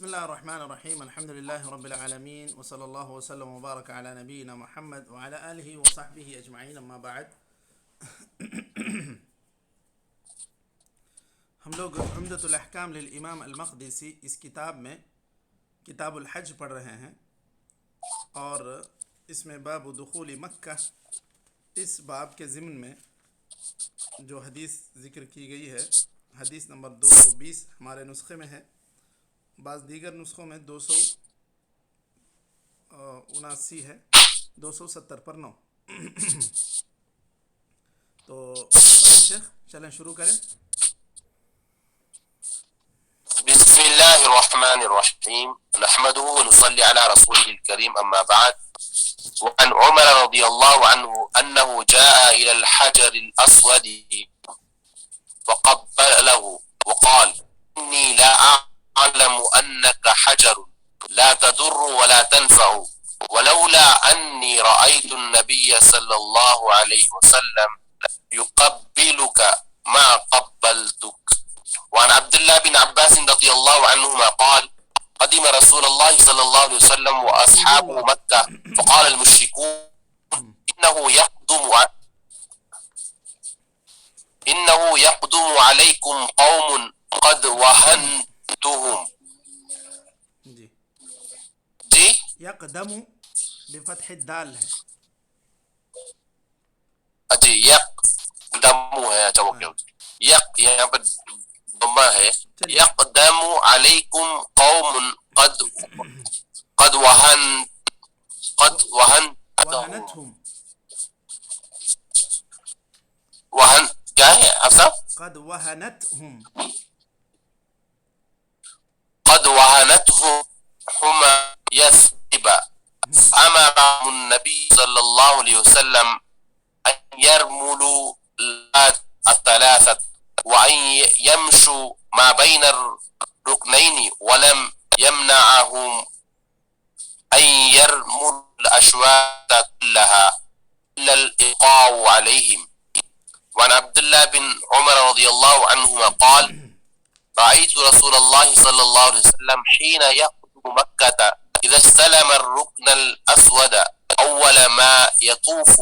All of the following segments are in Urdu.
بسم الله الرحمن الرحيم. الحمد لله رب العالمين، وصلى الله وسلم وبارك على نبينا محمد وعلى آله وصحبه أجمعين. أما بعد، ہم لوگ عمدۃ الاحکام للامام المقدسی اس کتاب میں کتاب الحج پڑھ رہے ہیں، اور اس میں باب دخول مکہ، اس باب کے ضمن میں جو حدیث ذکر کی گئی ہے، حدیث نمبر 220 ہمارے نسخے میں ہے، بعض دیگر نسخوں میں 279 ہے، 270 پر 9. تو پڑھیں شیخ، چلیں شروع کریں. بسم الله الرحمن الرحيم نحمده ونصلي على رسوله الكريم أما بعد. وعن عمر رضي الله عنه أنه جاء إلى الحجر الأسود فقبله وقال: إني لا أعلم أنك حجر لا تضر ولا تنفع، ولولا أني رأيت النبي صلى الله عليه وسلم يقبلك ما قبلتك. وعن عبد الله بن عباس رضي الله عنهما قال: قدم رسول الله صلى الله عليه وسلم وأصحابه مكة فقال المشركون: إنه يقدم عليكم قوم قد وهنتهم. جی یقدم بفتح الدال ہے. جی یقدم ہے. اچھا اوکے یہاں پر ضمہ ہے. یقدم علیکم قوم قد وہنتہم وہن کیا ہے افصاح؟ قد وہنتہم قد وهنتهم حمى يثرب أمرهم النبي صلى الله عليه وسلم أن يرملوا الثلاثة وأن يمشوا ما بين الركنين، ولم يمنعهم أن يرملوا الأشواط كلها إلا الإلقاء عليهم. وعن عبد الله بن عمر رضي الله عنهما قال: رأيت رسول الله صلى الله عليه وسلم حين يقدم مكة إذا استلم الركن الأسود أول ما يطوف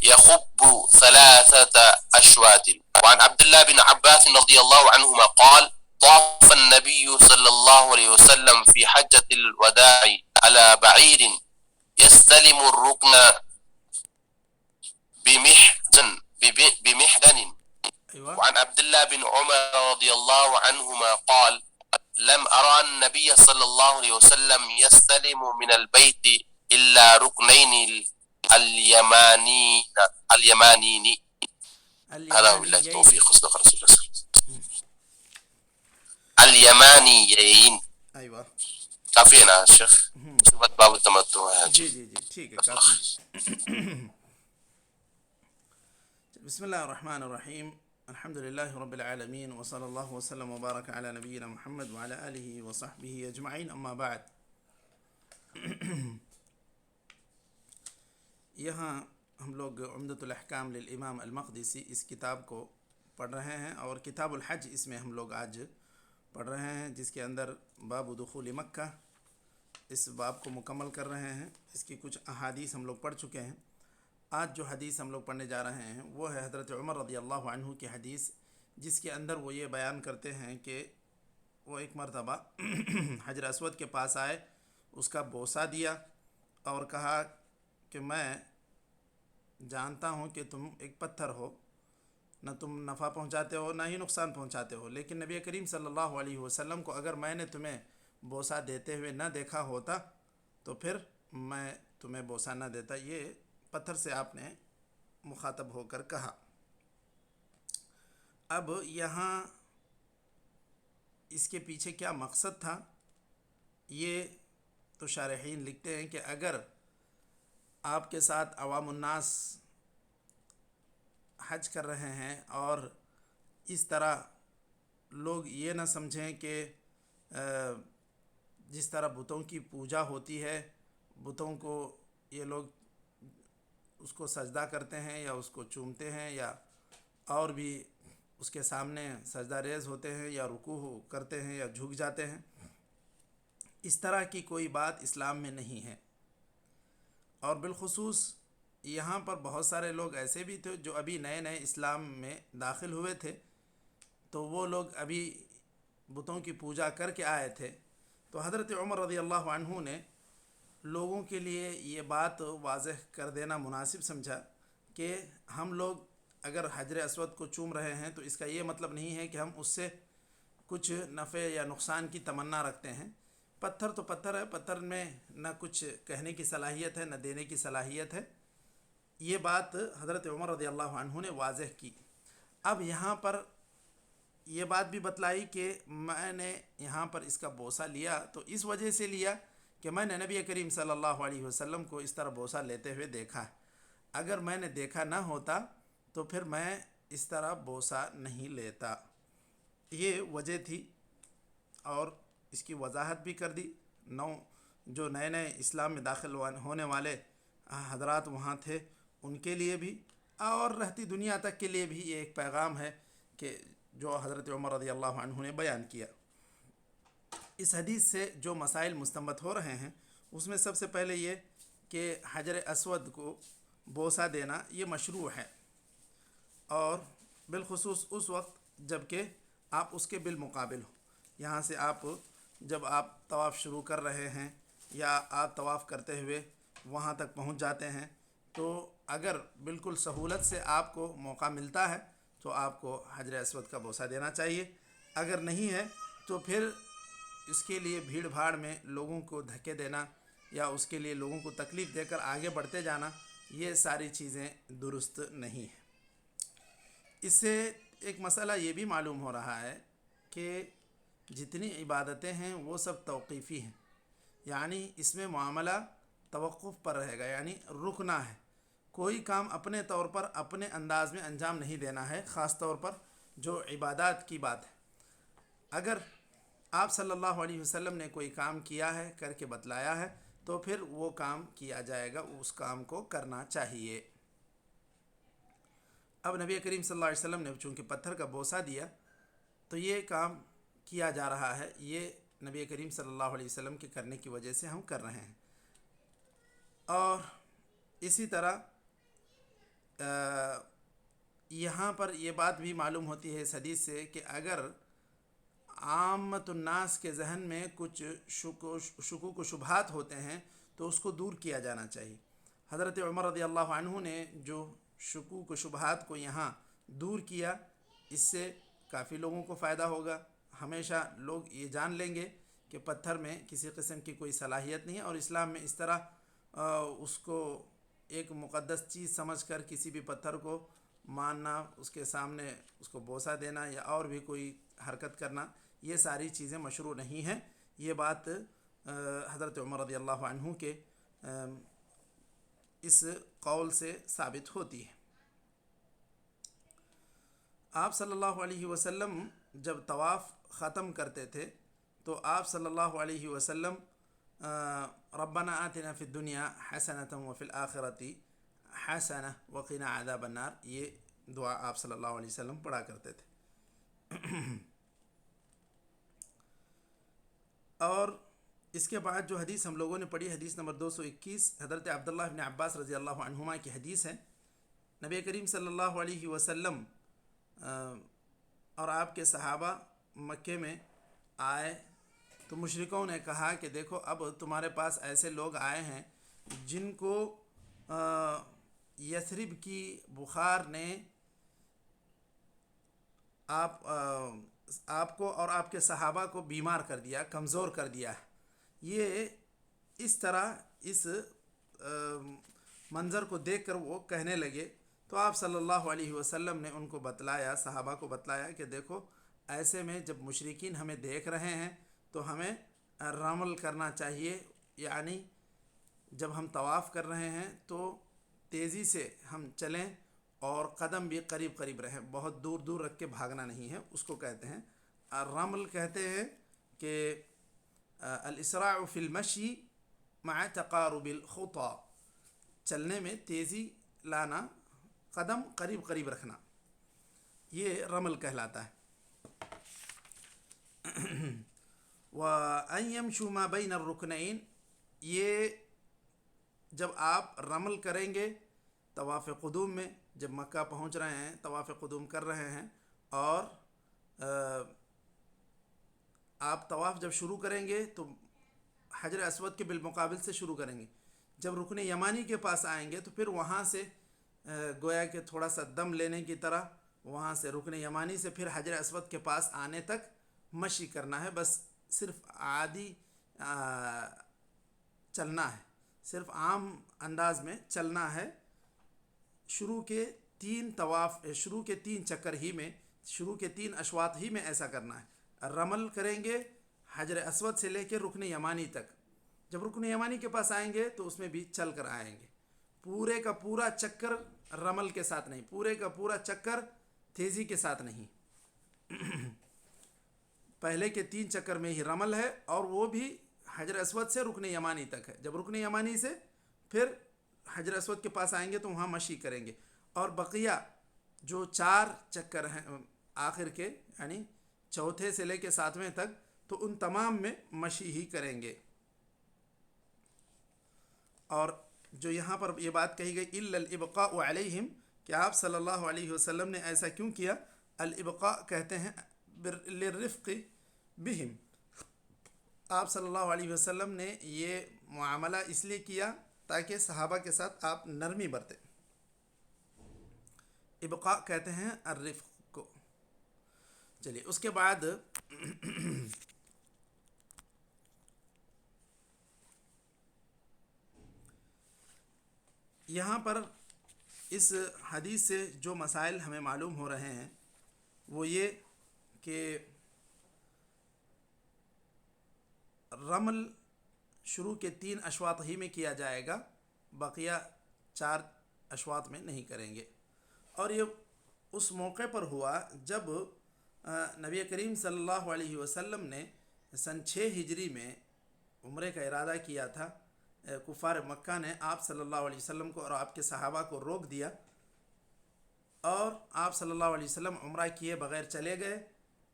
يخب 3 أشواط. وعن عبد الله بن عباس رضي الله عنهما قال: طاف النبي صلى الله عليه وسلم في حجة الوداع على بعير يستلم الركن بمحدن. وعن عبد الله بن عمر رضي الله عنهما قال: لم أرى النبي صلى الله عليه وسلم يستلم من البيت إلا ركنين اليمانيين. هذا بالله التوفيق. صدق رسول الله اليمانيين. ايوه کافی ہے نا شیخ؟ صفت باب التمتع ہے. جی جی جی ٹھیک ہے، کافی. بسم اللہ الرحمن الرحیم. الحمد للہ رب العالمین، وصلی اللہ وسلم وبارک علی نبینا محمد وعلی آلہ وصحبہ اجمعین. اما بعد، یہاں ہم لوگ عمدۃ الاحکام للامام المقدسی اس کتاب کو پڑھ رہے ہیں، اور کتاب الحج اس میں ہم لوگ آج پڑھ رہے ہیں، جس کے اندر باب دخول مکہ، اس باب کو مکمل کر رہے ہیں. اس کی کچھ احادیث ہم لوگ پڑھ چکے ہیں. آج جو حدیث ہم لوگ پڑھنے جا رہے ہیں وہ ہے حضرت عمر رضی اللہ عنہ کی حدیث، جس کے اندر وہ یہ بیان کرتے ہیں کہ وہ ایک مرتبہ حجر اسود کے پاس آئے، اس کا بوسہ دیا اور کہا کہ میں جانتا ہوں کہ تم ایک پتھر ہو، نہ تم نفع پہنچاتے ہو نہ ہی نقصان پہنچاتے ہو، لیکن نبی کریم صلی اللہ علیہ وسلم کو اگر میں نے تمہیں بوسہ دیتے ہوئے نہ دیکھا ہوتا تو پھر میں تمہیں بوسہ نہ دیتا. یہ پتھر سے آپ نے مخاطب ہو کر کہا. اب یہاں اس کے پیچھے کیا مقصد تھا، یہ تو شارحین لکھتے ہیں کہ اگر آپ کے ساتھ عوام الناس حج کر رہے ہیں اور اس طرح لوگ یہ نہ سمجھیں کہ جس طرح بتوں کی پوجا ہوتی ہے، بتوں کو یہ لوگ اس کو سجدہ کرتے ہیں یا اس کو چومتے ہیں یا اور بھی اس کے سامنے سجدہ ریز ہوتے ہیں یا رکوع کرتے ہیں یا جھک جاتے ہیں، اس طرح کی کوئی بات اسلام میں نہیں ہے۔ اور بالخصوص یہاں پر بہت سارے لوگ ایسے بھی تھے جو ابھی نئے نئے اسلام میں داخل ہوئے تھے، تو وہ لوگ ابھی بتوں کی پوجا کر کے آئے تھے، تو حضرت عمر رضی اللہ عنہ نے لوگوں کے لیے یہ بات واضح کر دینا مناسب سمجھا کہ ہم لوگ اگر حجر اسود کو چوم رہے ہیں تو اس کا یہ مطلب نہیں ہے کہ ہم اس سے کچھ نفع یا نقصان کی تمنا رکھتے ہیں۔ پتھر تو پتھر ہے، پتھر میں نہ کچھ کہنے کی صلاحیت ہے نہ دینے کی صلاحیت ہے۔ یہ بات حضرت عمر رضی اللہ عنہ نے واضح کی۔ اب یہاں پر یہ بات بھی بتلائی کہ میں نے یہاں پر اس کا بوسہ لیا تو اس وجہ سے لیا کہ میں نے نبی کریم صلی اللہ علیہ وسلم کو اس طرح بوسہ لیتے ہوئے دیکھا ہے۔ اگر میں نے دیکھا نہ ہوتا تو پھر میں اس طرح بوسہ نہیں لیتا۔ یہ وجہ تھی، اور اس کی وضاحت بھی کر دی۔ جو نئے نئے اسلام میں داخل ہونے والے حضرات وہاں تھے ان کے لیے بھی، اور رہتی دنیا تک کے لیے بھی یہ ایک پیغام ہے کہ جو حضرت عمر رضی اللہ عنہ نے بیان کیا۔ اس حدیث سے جو مسائل مستنبط ہو رہے ہیں اس میں سب سے پہلے یہ کہ حجر اسود کو بوسہ دینا یہ مشروع ہے، اور بالخصوص اس وقت جب کہ آپ اس کے بالمقابل ہو۔ یہاں سے جب آپ طواف شروع کر رہے ہیں یا آپ طواف کرتے ہوئے وہاں تک پہنچ جاتے ہیں، تو اگر بالکل سہولت سے آپ کو موقع ملتا ہے تو آپ کو حجر اسود کا بوسہ دینا چاہیے۔ اگر نہیں ہے تو پھر اس کے لیے بھیڑ بھاڑ میں لوگوں کو دھکے دینا یا اس کے لیے لوگوں کو تکلیف دے کر آگے بڑھتے جانا، یہ ساری چیزیں درست نہیں ہیں۔ اس سے ایک مسئلہ یہ بھی معلوم ہو رہا ہے کہ جتنی عبادتیں ہیں وہ سب توقیفی ہیں، یعنی اس میں معاملہ توقف پر رہے گا، یعنی رکنا ہے۔ کوئی کام اپنے طور پر اپنے انداز میں انجام نہیں دینا ہے، خاص طور پر جو عبادات کی بات ہے۔ اگر آپ صلی اللہ علیہ وسلم نے کوئی کام کیا ہے، کر کے بتلایا ہے، تو پھر وہ کام کیا جائے گا، اس کام کو کرنا چاہیے۔ اب نبی کریم صلی اللہ علیہ وسلم نے چونکہ پتھر کا بوسہ دیا تو یہ کام کیا جا رہا ہے، یہ نبی کریم صلی اللہ علیہ وسلم کے کرنے کی وجہ سے ہم کر رہے ہیں۔ اور اسی طرح یہاں پر یہ بات بھی معلوم ہوتی ہے اس حدیث سے کہ اگر عامت الناس کے ذہن میں کچھ شکوک و شبہات ہوتے ہیں تو اس کو دور کیا جانا چاہیے۔ حضرت عمر رضی اللہ عنہ نے جو شکوک و شبہات کو یہاں دور کیا، اس سے کافی لوگوں کو فائدہ ہوگا۔ ہمیشہ لوگ یہ جان لیں گے کہ پتھر میں کسی قسم کی کوئی صلاحیت نہیں ہے، اور اسلام میں اس طرح اس کو ایک مقدس چیز سمجھ کر کسی بھی پتھر کو ماننا، اس کے سامنے اس کو بوسہ دینا یا اور بھی کوئی حرکت کرنا، یہ ساری چیزیں مشروع نہیں ہیں۔ یہ بات حضرت عمر رضی اللہ عنہ کے اس قول سے ثابت ہوتی ہے۔ آپ صلی اللہ علیہ وسلم جب طواف ختم کرتے تھے تو آپ صلی اللہ علیہ وسلم ربنا آتنا فی الدنیا حسنۃ وفی الآخرۃ حسنہ وقنا عذاب النار، یہ دعا آپ صلی اللہ علیہ وسلم پڑھا کرتے تھے۔ اور اس کے بعد جو حدیث ہم لوگوں نے پڑھی، حدیث نمبر 221، حضرت عبداللہ بن عباس رضی اللہ عنہما کی حدیث ہے۔ نبی کریم صلی اللہ علیہ وسلم اور آپ کے صحابہ مکے میں آئے تو مشرکوں نے کہا کہ دیکھو اب تمہارے پاس ایسے لوگ آئے ہیں جن کو یثرب کی بخار نے آپ کو اور آپ کے صحابہ کو بیمار کر دیا، کمزور کر دیا ہے۔ یہ اس طرح اس منظر کو دیکھ کر وہ کہنے لگے، تو آپ صلی اللہ علیہ وسلم نے ان کو بتلایا، صحابہ کو بتلایا کہ دیکھو ایسے میں جب مشرکین ہمیں دیکھ رہے ہیں تو ہمیں رمل کرنا چاہیے، یعنی جب ہم طواف کر رہے ہیں تو تیزی سے ہم چلیں اور قدم بھی قریب قریب رہیں، بہت دور دور رکھ کے بھاگنا نہیں ہے، اس کو کہتے ہیں رمل۔ کہتے ہیں کہ الاسراع فی المشی مع تقارب الخطا، چلنے میں تیزی لانا، قدم قریب قریب رکھنا، یہ رمل کہلاتا ہے۔ وَأَن يَمْشُوا مَا بَيْنَ الرُّكْنَيْن، یہ جب آپ رمل کریں گے طواف قدوم میں، جب مکہ پہنچ رہے ہیں طواف قدوم کر رہے ہیں، اور آپ طواف جب شروع کریں گے تو حجر اسود کے بالمقابل سے شروع کریں گے. جب رکن یمانی کے پاس آئیں گے تو پھر وہاں سے گویا کہ تھوڑا سا دم لینے کی طرح وہاں سے رکن یمانی سے پھر حجر اسود کے پاس آنے تک مشی کرنا ہے. بس صرف عادی چلنا ہے، صرف عام انداز میں چلنا ہے. شروع کے 3 چکر ہی میں، شروع کے 3 اشواط ہی میں ایسا کرنا ہے. رمل کریں گے حجر اسود سے لے کے رکن یمانی تک. جب رکن یمانی کے پاس آئیں گے تو اس میں بھی چل کر آئیں گے. پورے کا پورا چکر رمل کے ساتھ نہیں، پورے کا پورا چکر تیزی کے ساتھ نہیں. پہلے کے 3 چکر میں ہی رمل ہے، اور وہ بھی حجر اسود سے رکن یمانی تک ہے. جب رکن یمانی سے پھر حجر اسود کے پاس آئیں گے تو وہاں مشی کریں گے. اور بقیہ جو 4 چکر ہیں آخر کے، یعنی چوتھے سے لے کے 7ویں تک، تو ان تمام میں مشی ہی کریں گے. اور جو یہاں پر یہ بات کہی گئی الا الابقاء علیہم، کہ آپ صلی اللہ علیہ وسلم نے ایسا کیوں کیا؟ الابقاء کہتے ہیں للرفق بہم. آپ صلی اللہ علیہ وسلم نے یہ معاملہ اس لیے کیا تاکہ صحابہ کے ساتھ آپ نرمی برتیں. ابقاء کہتے ہیں الرفق کو. چلیے اس کے بعد یہاں پر اس حدیث سے جو مسائل ہمیں معلوم ہو رہے ہیں وہ یہ کہ رمل شروع کے 3 اشواط ہی میں کیا جائے گا، بقیہ 4 اشواط میں نہیں کریں گے. اور یہ اس موقع پر ہوا جب نبی کریم صلی اللہ علیہ وسلم نے سن 6 ہجری میں عمرے کا ارادہ کیا تھا. کفار مکہ نے آپ صلی اللہ علیہ وسلم کو اور آپ کے صحابہ کو روک دیا، اور آپ صلی اللہ علیہ وسلم عمرہ کیے بغیر چلے گئے،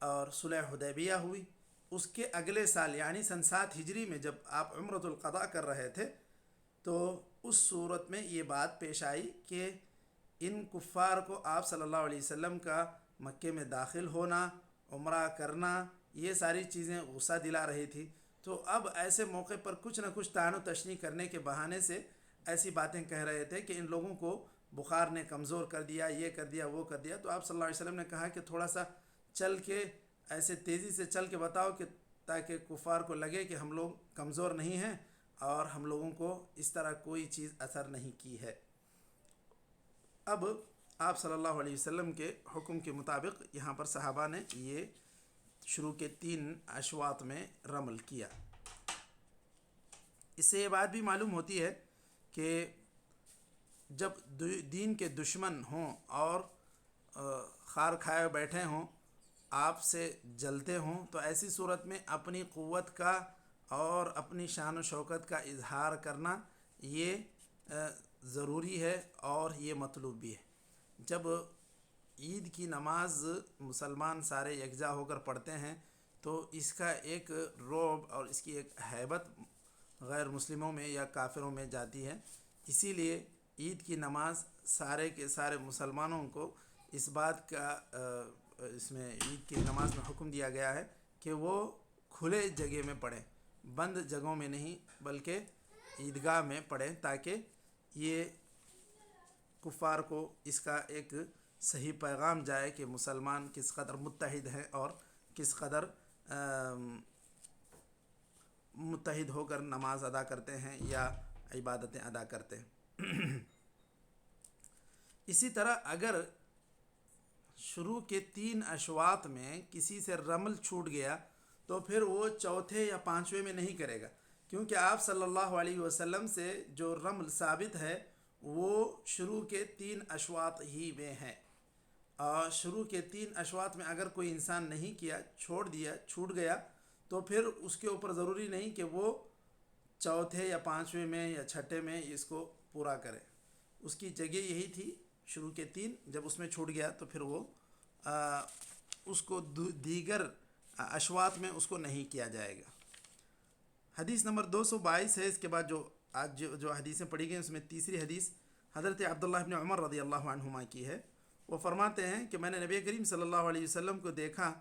اور صلح حدیبیہ ہوئی. اس کے اگلے سال یعنی سن 7 ہجری میں جب آپ عمرۃ القضاء کر رہے تھے تو اس صورت میں یہ بات پیش آئی کہ ان کفار کو آپ صلی اللہ علیہ وسلم کا مکے میں داخل ہونا، عمرہ کرنا، یہ ساری چیزیں غصہ دلا رہی تھی. تو اب ایسے موقع پر کچھ نہ کچھ طعن و تشنیع کرنے کے بہانے سے ایسی باتیں کہہ رہے تھے کہ ان لوگوں کو بخار نے کمزور کر دیا، یہ کر دیا، وہ کر دیا. تو آپ صلی اللہ علیہ وسلم نے کہا کہ تھوڑا سا چل کے ایسے تیزی سے چل کے بتاؤ کہ تاکہ کفار کو لگے کہ ہم لوگ کمزور نہیں ہیں اور ہم لوگوں کو اس طرح کوئی چیز اثر نہیں کی ہے. اب آپ صلی اللہ علیہ وسلم کے حکم کے مطابق یہاں پر صحابہ نے یہ شروع کے 3 اشواط میں رمل کیا. اس سے یہ بات بھی معلوم ہوتی ہے کہ جب دین کے دشمن ہوں اور خار کھائے بیٹھے ہوں، آپ سے جلتے ہوں، تو ایسی صورت میں اپنی قوت کا اور اپنی شان و شوکت کا اظہار کرنا یہ ضروری ہے اور یہ مطلوب بھی ہے. جب عید کی نماز مسلمان سارے یکجا ہو کر پڑھتے ہیں تو اس کا ایک رعب اور اس کی ایک ہیبت غیر مسلموں میں یا کافروں میں جاتی ہے. اسی لیے عید کی نماز سارے کے سارے مسلمانوں کو اس بات کا اس میں عید کی نماز میں حکم دیا گیا ہے کہ وہ کھلے جگہ میں پڑھیں، بند جگہوں میں نہیں بلکہ عیدگاہ میں پڑھیں، تاکہ یہ کفار کو اس کا ایک صحیح پیغام جائے کہ مسلمان کس قدر متحد ہیں اور کس قدر متحد ہو کر نماز ادا کرتے ہیں یا عبادتیں ادا کرتے ہیں. اسی طرح اگر شروع کے 3 اشواط میں کسی سے رمل چھوٹ گیا تو پھر وہ چوتھے یا 5ویں میں نہیں کرے گا، کیونکہ آپ صلی اللہ علیہ وسلم سے جو رمل ثابت ہے وہ شروع کے 3 اشواط ہی میں ہے. اور شروع کے 3 اشواط میں اگر کوئی انسان نہیں کیا، چھوڑ دیا، چھوٹ گیا، تو پھر اس کے اوپر ضروری نہیں کہ وہ چوتھے یا 5ویں میں یا 6ٹھے میں اس کو پورا کرے. اس کی جگہ یہی تھی شروع کے 3، جب اس میں چھوٹ گیا تو پھر وہ اس کو دیگر اشواط میں اس کو نہیں کیا جائے گا۔ حدیث نمبر 222 ہے۔ اس کے بعد جو آج جو حدیثیں پڑھی گئی اس میں تیسری حدیث حضرت عبداللہ ابن عمر رضی اللہ عنہما کی ہے۔ وہ فرماتے ہیں کہ میں نے نبی کریم صلی اللہ علیہ وسلم کو دیکھا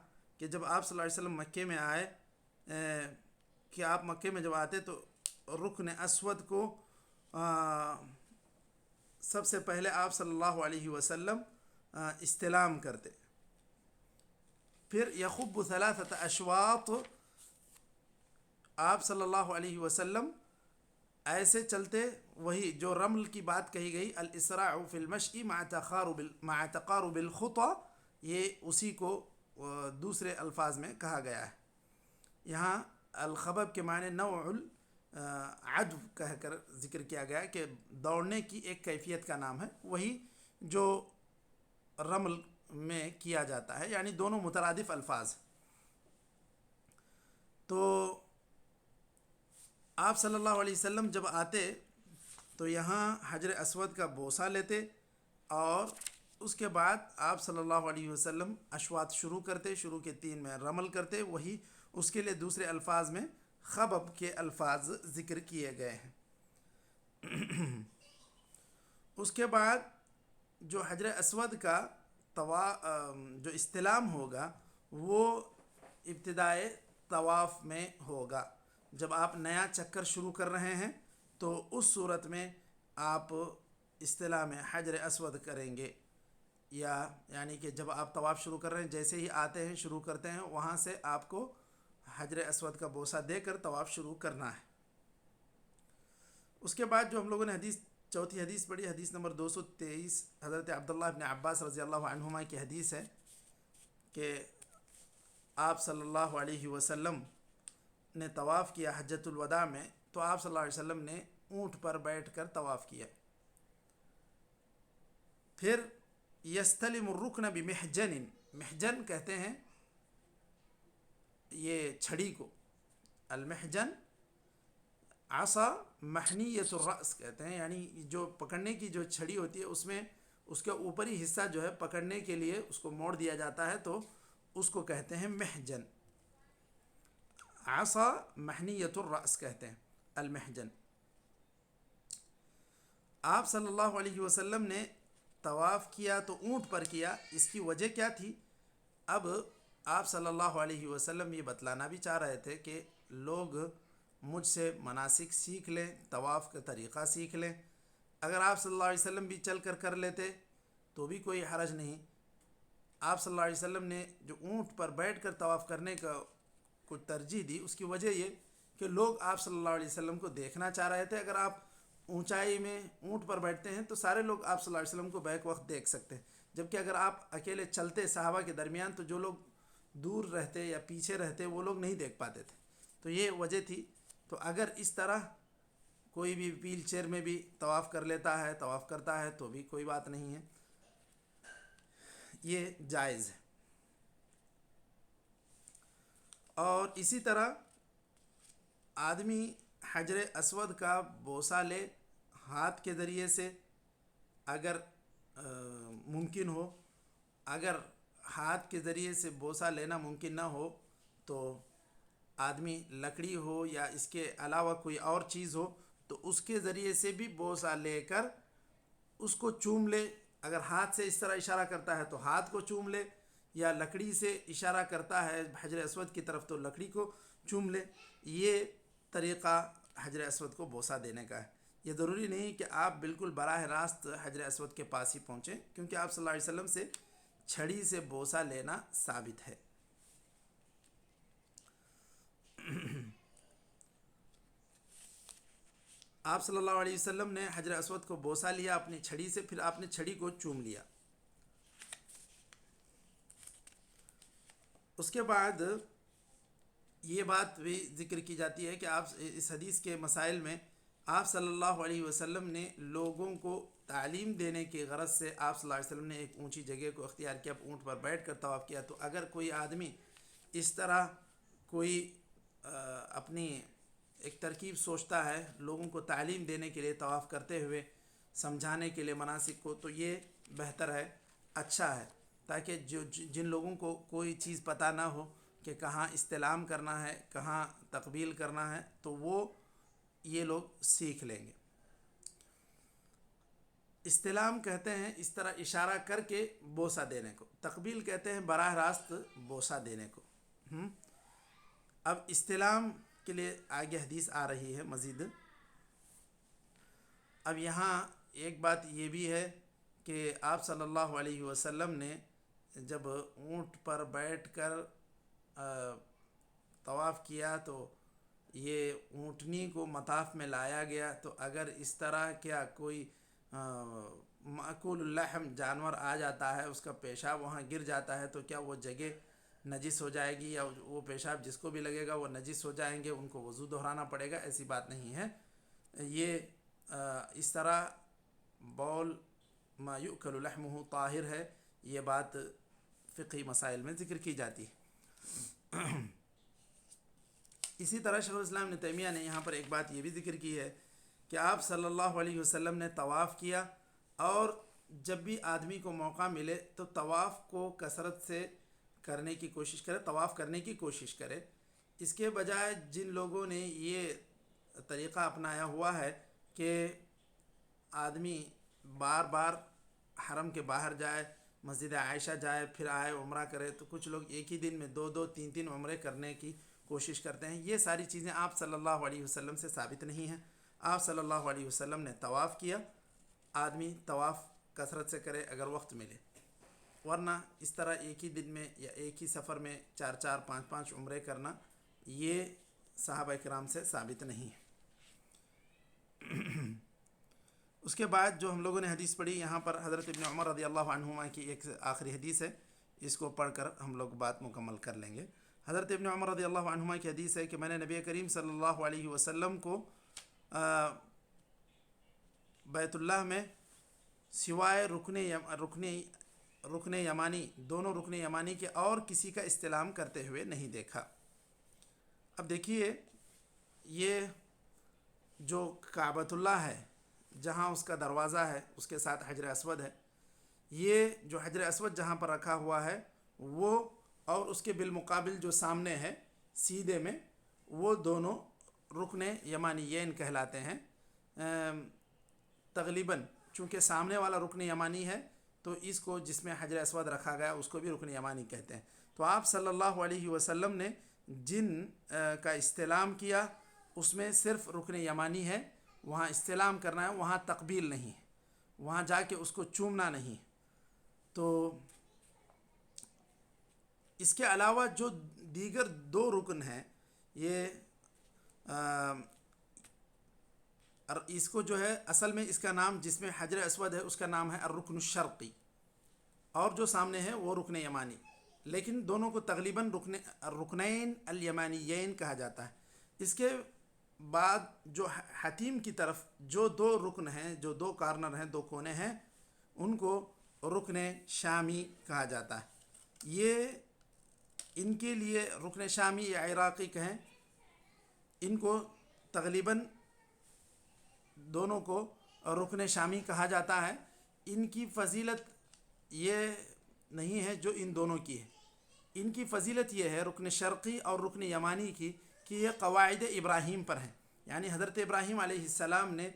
کہ جب آپ صلی اللہ علیہ وسلم مکے میں آئے کہ آپ مکے میں جب آتے تو رکن اسود کو سب سے پہلے آپ صلی اللہ علیہ وسلم استلام کرتے، پھر یخب ثلاثۃ اشواط، آپ صلی اللہ علیہ وسلم ایسے چلتے، وہی جو رمل کی بات کہی گئی الاسراع فی المشی مع تقارب الخطى، یہ اسی کو دوسرے الفاظ میں کہا گیا ہے۔ یہاں الخبب کے معنی نوع العدو کہہ کر ذکر کیا گیا کہ دوڑنے کی ایک کیفیت کا نام ہے، وہی جو رمل میں کیا جاتا ہے، یعنی دونوں مترادف الفاظ۔ تو آپ صلی اللہ علیہ وسلم جب آتے تو یہاں حجر اسود کا بوسہ لیتے، اور اس کے بعد آپ صلی اللہ علیہ وسلم اشواط شروع کرتے، شروع کے 3 میں رمل کرتے، وہی اس کے لیے دوسرے الفاظ میں خبب کے الفاظ ذکر کیے گئے ہیں۔ اس کے بعد جو حجر اسود کا جو استلام ہوگا وہ ابتدائے طواف میں ہوگا۔ جب آپ نیا چکر شروع کر رہے ہیں تو اس صورت میں آپ استلام حجر اسود کریں گے، یعنی کہ جب آپ طواف شروع کر رہے ہیں، جیسے ہی آتے ہیں شروع کرتے ہیں، وہاں سے آپ کو حجر اسود کا بوسہ دے کر طواف شروع کرنا ہے۔ اس کے بعد جو ہم لوگوں نے چوتھی حدیث پڑھی، حدیث نمبر 223 حضرت عبداللہ ابن عباس رضی اللہ عنہما کی حدیث ہے کہ آپ صلی اللہ علیہ وسلم نے طواف کیا حجۃ الوداع میں، تو آپ صلی اللہ علیہ وسلم نے اونٹ پر بیٹھ کر طواف کیا۔ پھر یستلم الرکن بمحجن، محجن کہتے ہیں یہ چھڑی کو، المحجن عصا محنیۃ الرأس کہتے ہیں، یعنی جو پکڑنے کی جو چھڑی ہوتی ہے اس میں اس کا اوپری حصہ جو ہے پکڑنے کے لیے اس کو موڑ دیا جاتا ہے، تو اس کو کہتے ہیں محجن، عصا محنیۃ الرأس کہتے ہیں المحجن۔ آپ صلی اللہ علیہ وسلم نے طواف کیا تو اونٹ پر کیا، اس کی وجہ کیا تھی؟ اب آپ صلی اللہ علیہ وسلم یہ بتلانا بھی چاہ رہے تھے کہ لوگ مجھ سے مناسک سیکھ لیں، طواف کا طریقہ سیکھ لیں۔ اگر آپ صلی اللہ علیہ وسلم بھی چل کر لیتے تو بھی کوئی حرج نہیں۔ آپ صلی اللہ علیہ وسلم نے جو اونٹ پر بیٹھ کر طواف کرنے کا کچھ ترجیح دی، اس کی وجہ یہ کہ لوگ آپ صلی اللہ علیہ وسلم کو دیکھنا چاہ رہے تھے۔ اگر آپ اونچائی میں اونٹ پر بیٹھتے ہیں تو سارے لوگ آپ صلی اللہ علیہ وسلم کو بیک وقت دیکھ سکتے ہیں، جبکہ اگر آپ اکیلے چلتے صحابہ کے درمیان تو جو لوگ دور رہتے یا پیچھے رہتے وہ لوگ نہیں دیکھ پاتے تھے، تو یہ وجہ تھی۔ تو اگر اس طرح کوئی بھی ویل چیئر میں بھی طواف کر لیتا ہے، طواف کرتا ہے، تو بھی کوئی بات نہیں ہے، یہ جائز ہے۔ اور اسی طرح آدمی حجر اسود کا بوسہ لے ہاتھ کے ذریعے سے اگر ممکن ہو، اگر ہاتھ کے ذریعے سے بوسہ لینا ممکن نہ ہو تو آدمی لکڑی ہو یا اس کے علاوہ کوئی اور چیز ہو تو اس کے ذریعے سے بھی بوسہ لے کر اس کو چوم لے۔ اگر ہاتھ سے اس طرح اشارہ کرتا ہے تو ہاتھ کو چوم لے، یا لکڑی سے اشارہ کرتا ہے حجر اسود کی طرف تو لکڑی کو چوم لے۔ یہ طریقہ حجر اسود کو بوسہ دینے کا ہے۔ یہ ضروری نہیں کہ آپ بالکل براہ راست حجر اسود کے پاس ہی پہنچیں، کیونکہ آپ صلی اللہ علیہ وسلم سے چھڑی سے بوسہ لینا ثابت ہے۔ آپ صلی اللہ علیہ وسلم نے حجر اسود کو بوسہ لیا اپنی چھڑی سے، پھر آپ نے چھڑی کو چوم لیا۔ اس کے بعد یہ بات بھی ذکر کی جاتی ہے کہ آپ اس حدیث کے مسائل میں آپ صلی اللہ علیہ وسلم نے لوگوں کو تعلیم دینے کی غرض سے آپ صلی اللہ علیہ وسلم نے ایک اونچی جگہ کو اختیار کیا، اونٹ پر بیٹھ کر طواف کیا۔ تو اگر کوئی آدمی اس طرح کوئی اپنی ایک ترکیب سوچتا ہے لوگوں کو تعلیم دینے کے لیے طواف کرتے ہوئے، سمجھانے کے لیے مناسک کو، تو یہ بہتر ہے، اچھا ہے، تاکہ جن لوگوں کو کوئی چیز پتہ نہ ہو کہ کہاں استلام کرنا ہے، کہاں تقبیل کرنا ہے، تو وہ یہ لوگ سیکھ لیں گے۔ استلام کہتے ہیں اس طرح اشارہ کر کے بوسہ دینے کو، تقبیل کہتے ہیں براہ راست بوسہ دینے کو۔ اب استلام کے لیے آگے حدیث آ رہی ہے مزید۔ اب یہاں ایک بات یہ بھی ہے کہ آپ صلی اللہ علیہ وسلم نے جب اونٹ پر بیٹھ کر طواف کیا تو یہ اونٹنی کو مطاف میں لایا گیا، تو اگر اس طرح کیا کوئی مأکول اللحم جانور آ جاتا ہے، اس کا پیشاب وہاں گر جاتا ہے، تو کیا وہ جگہ نجس ہو جائے گی، یا وہ پیشاب جس کو بھی لگے گا وہ نجس ہو جائیں گے، ان کو وضو دہرانا پڑے گا؟ ایسی بات نہیں ہے۔ یہ اس طرح بول ما یؤکل لحمہ طاہر ہے، یہ بات فقہی مسائل میں ذکر کی جاتی ہے۔ اسی طرح شیخ الاسلام ابن تیمیہ نے یہاں پر ایک بات یہ بھی ذکر کی ہے کہ آپ صلی اللہ علیہ وسلم نے طواف کیا، اور جب بھی آدمی کو موقع ملے تو طواف کو کثرت سے کرنے کی کوشش کرے، طواف کرنے کی کوشش کرے۔ اس کے بجائے جن لوگوں نے یہ طریقہ اپنایا ہوا ہے کہ آدمی بار بار حرم کے باہر جائے، مسجد عائشہ جائے، پھر آئے عمرہ کرے، تو کچھ لوگ ایک ہی دن میں 2 3 عمرے کرنے کی کوشش کرتے ہیں، یہ ساری چیزیں آپ صلی اللہ علیہ وسلم سے ثابت نہیں ہیں۔ آپ صلی اللہ علیہ وسلم نے طواف کیا، آدمی طواف کثرت سے کرے اگر وقت ملے، ورنہ اس طرح ایک ہی دن میں یا ایک ہی سفر میں 4 5 عمرے کرنا یہ صحابہ کرام سے ثابت نہیں ہے۔ اس کے بعد جو ہم لوگوں نے حدیث پڑھی، یہاں پر حضرت ابن عمر رضی اللہ عنہما کی ایک آخری حدیث ہے، اس کو پڑھ کر ہم لوگ بات مکمل کر لیں گے۔ حضرت ابن عمر رضی اللہ عنہما کی حدیث ہے کہ میں نے نبی کریم صلی اللہ علیہ وسلم کو بیت اللہ میں سوائے رکن یمانی، دونوں رکن یمانی کے اور کسی کا استلام کرتے ہوئے نہیں دیکھا۔ اب دیکھیے، یہ جو کعبۃ اللہ ہے، جہاں اس کا دروازہ ہے، اس کے ساتھ حجر اسود ہے، یہ جو حجر اسود جہاں پر رکھا ہوا ہے وہ، اور اس کے بالمقابل جو سامنے ہے سیدھے میں، وہ دونوں رکن یمانیین کہلاتے ہیں۔ تقریباً چونکہ سامنے والا رکن یمانی ہے تو اس کو، جس میں حجر اسود رکھا گیا، اس کو بھی رکن یمانی کہتے ہیں۔ تو آپ صلی اللہ علیہ وسلم نے جن کا استلام کیا اس میں صرف رکن یمانی ہے، وہاں استلام کرنا ہے، وہاں تقبیل نہیں ہے، وہاں جا کے اس کو چومنا نہیں۔ تو اس کے علاوہ جو دیگر 2 رکن ہیں، یہ اس کو جو ہے اصل میں اس کا نام، جس میں حجر اسود ہے، اس کا نام ہے الرکن الشرقی، اور جو سامنے ہے وہ رکن یمانی، لیکن دونوں کو تقریباً رکنین الیمانیین کہا جاتا ہے۔ اس کے بعد جو حتیم کی طرف جو 2 رکن ہیں، جو 2 کارنر ہیں، 2 کونے ہیں، ان کو رکن شامی کہا جاتا ہے۔ یہ ان کے لیے رکن شامی یا عراقی کہیں، ان کو تقریباً دونوں کو رکن شامی کہا جاتا ہے۔ ان کی فضیلت یہ نہیں ہے جو ان دونوں کی ہے، ان کی فضیلت یہ ہے رکن شرقی اور رکن یمانی کی، کہ یہ قواعد ابراہیم پر ہیں، یعنی حضرت ابراہیم علیہ السلام نے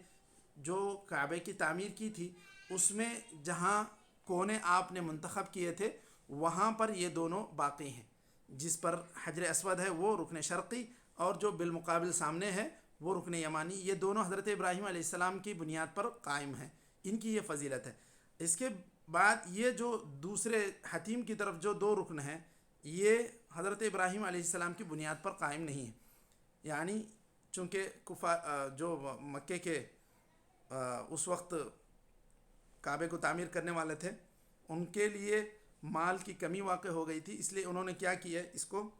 جو کعبے کی تعمیر کی تھی، اس میں جہاں کونے آپ نے منتخب کیے تھے وہاں پر یہ دونوں باقی ہیں۔ جس پر حجر اسود ہے وہ رکن شرقی، اور جو بالمقابل سامنے ہے وہ رکن یمانی، یہ دونوں حضرت ابراہیم علیہ السلام کی بنیاد پر قائم ہیں، ان کی یہ فضیلت ہے۔ اس کے بعد یہ جو دوسرے حتیم کی طرف جو 2 رکن ہیں، یہ حضرت ابراہیم علیہ السلام کی بنیاد پر قائم نہیں ہیں، یعنی چونکہ جو مکے کے اس وقت کعبے کو تعمیر کرنے والے تھے، ان کے لیے مال کی کمی واقع ہو گئی تھی، اس لیے انہوں نے کیا کیا، اس کو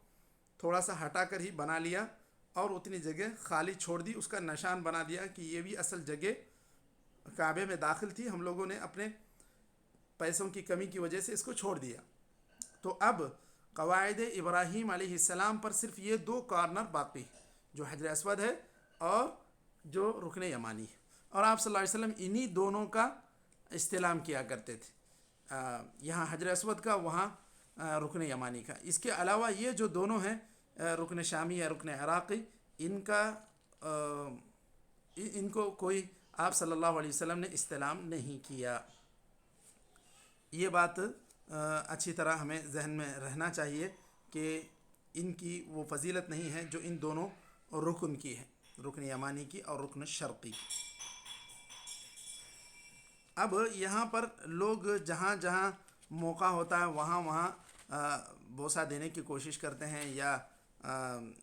تھوڑا سا ہٹا کر ہی بنا لیا، اور اتنی جگہ خالی چھوڑ دی، اس کا نشان بنا دیا کہ یہ بھی اصل جگہ کعبے میں داخل تھی، ہم لوگوں نے اپنے پیسوں کی کمی کی وجہ سے اس کو چھوڑ دیا۔ تو اب قواعد ابراہیم علیہ السلام پر صرف یہ 2 کارنر باقی، جو حجر اسود ہے اور جو رکن یمانی ہے، اور آپ صلی اللہ علیہ وسلم انہی دونوں کا استلام کیا کرتے تھے، یہاں حجر اسود کا، وہاں رکن یمانی کا. اس کے علاوہ یہ جو دونوں ہیں رکن شامی یا رکن عراقی، ان کو کوئی آپ صلی اللہ علیہ وسلم نے استلام نہیں کیا. یہ بات اچھی طرح ہمیں ذہن میں رہنا چاہیے کہ ان کی وہ فضیلت نہیں ہے جو ان دونوں رکن کی ہے، رکن یمانی کی اور رکن شرقی کی. اب یہاں پر لوگ جہاں جہاں موقع ہوتا ہے وہاں بوسہ دینے کی کوشش کرتے ہیں یا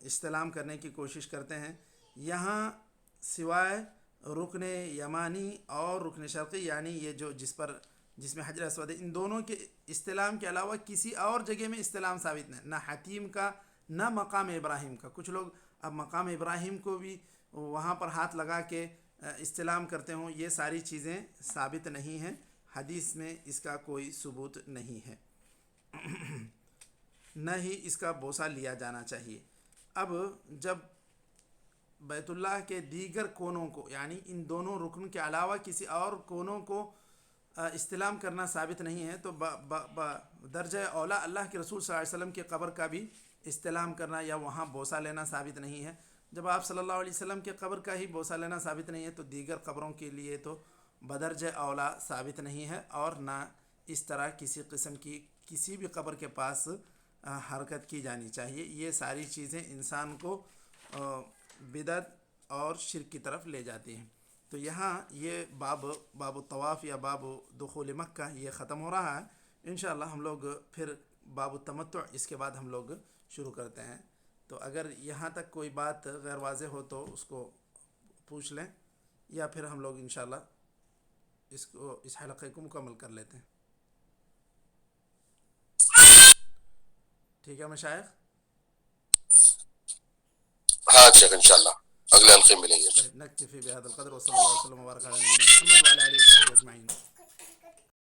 استلام کرنے کی کوشش کرتے ہیں. یہاں سوائے رکن یمانی اور رکن شرقی، یعنی یہ جو جس میں حجر اسود ہے، ان دونوں کے استلام کے علاوہ کسی اور جگہ میں استلام ثابت نہیں، نہ حتیم کا نہ مقام ابراہیم کا. کچھ لوگ اب مقام ابراہیم کو بھی وہاں پر ہاتھ لگا کے استلام کرتے ہوں. یہ ساری چیزیں ثابت نہیں ہیں، حدیث میں اس کا کوئی ثبوت نہیں ہے، نہ ہی اس کا بوسہ لیا جانا چاہیے. اب جب بیت اللہ کے دیگر کونوں کو، یعنی ان دونوں رکن کے علاوہ کسی اور کونوں کو استلام کرنا ثابت نہیں ہے، تو درجہ اولا اللہ کے رسول صلی اللہ علیہ وسلم کی قبر کا بھی استلام کرنا یا وہاں بوسہ لینا ثابت نہیں ہے. جب آپ صلی اللہ علیہ وسلم کے قبر کا ہی بوسہ لینا ثابت نہیں ہے تو دیگر قبروں کے لیے تو بدرجہ اولا ثابت نہیں ہے، اور نہ اس طرح کسی قسم کی کسی بھی قبر کے پاس حرکت کی جانی چاہیے. یہ ساری چیزیں انسان کو بدعت اور شرک کی طرف لے جاتی ہیں. تو یہاں یہ باب الطواف یا باب دخول مکہ یہ ختم ہو رہا ہے. انشاءاللہ ہم لوگ پھر باب التمتع اس کے بعد ہم لوگ شروع کرتے ہیں. تو اگر یہاں تک کوئی بات غیر واضح ہو تو اس کو پوچھ لیں، یا پھر ہم لوگ انشاءاللہ اس حلقے کو مکمل کر لیتے ہیں. ٹھیک ہے مشائخ؟ ہاں شیخ انشاءاللہ اگلے حلقے میں ملیں گے. نکتفی بهذا القدر وصلی اللہ وسلم وبارک علی نبینا محمد وعلی آلہ وصحبہ